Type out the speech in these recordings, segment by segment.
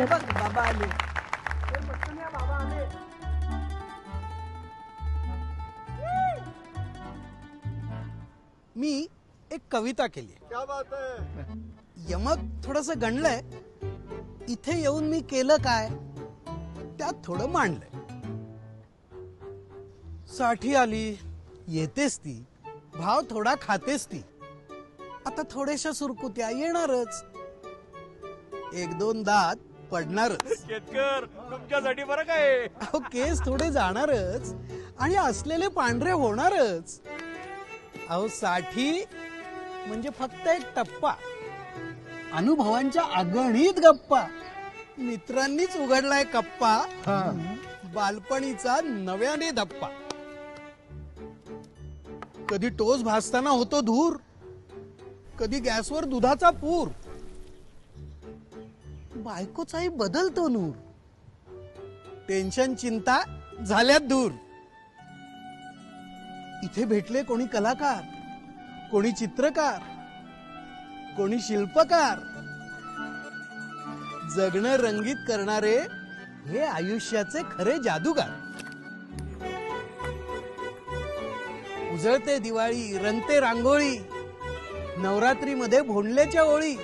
बघ बाबा आले. पटकन या, बाबा आले. मी एक कविता केली. क्या बात है. यमक थोडस गणलंय. इथे येऊन मी केलं काय त्यात थोडं मांडलंय. साठी आली येतेस ती, भाव थोडा खातेस ती. आता थोड्याशा सुरकुत्या येणारच, एक दोन दात पडणारच. केतकर तुमच्यासाठी बरं काय. अहो केस थोडे जाणारच आणि असलेले पांढरे होणारच. अहो साठी म्हणजे फक्त एक टप्पा, अनुभवांच्या अगणित गप्पा. मित्रांनीच उघडलाय कप्पा, बालपणीचा नव्याने धप्पा. कधी टोच भासताना होतो धूर, कधी गॅसवर दुधाचा पूर. बायकोचाही बदलतो नूर, टेन्शन चिंता झाल्यात दूर. इथे भेटले कोणी कलाकार, कोणी चित्रकार, कोणी शिल्पकार. जगणं रंगीत करणारे हे आयुष्याचे खरे जादूगार. उजळते दिवाळी, रंगते रांगोळी, नवरात्रीमध्ये भोंडल्याच्या ओळी.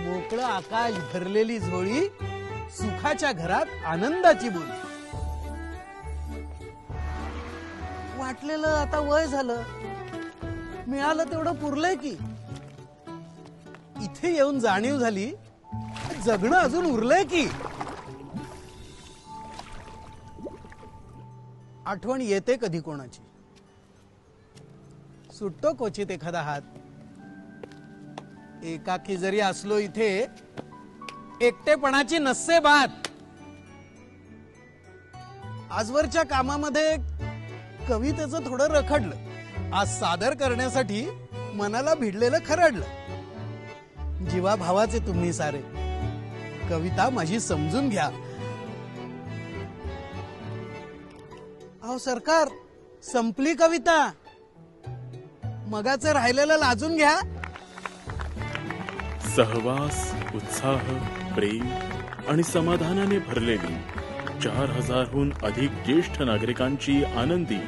मोकळं आकाश भरलेली झोळी, सुखाच्या घरात आनंदाची बोली. वाटलेलं आता वय झालं, मिळालं तेवढं पुरलंय की. इथे येऊन जाणीव झाली जगणं अजून उरलंय की. आठवण येते कधी कोणाची, सुटतो क्वचित एखादा हात. एकाकी जरी असलो इथे एकटेपणाची नसते बात. आजवरच्या कामामध्ये कवितेचं थोडं रखडलं. आज सादर करण्यासाठी मनाला भिडलेलं खरडलं. जीवा भावाचे तुम्ही सारे, कविता माझी समजून घ्या. अहो सरकार, संपली कविता, मगाचं राहिलेलं लाजून घ्या. सहवास, उत्साह, प्रेम आणि समाधानाने भरलेली 4000हून अधिक ज्येष्ठ नागरिकांची आनंदी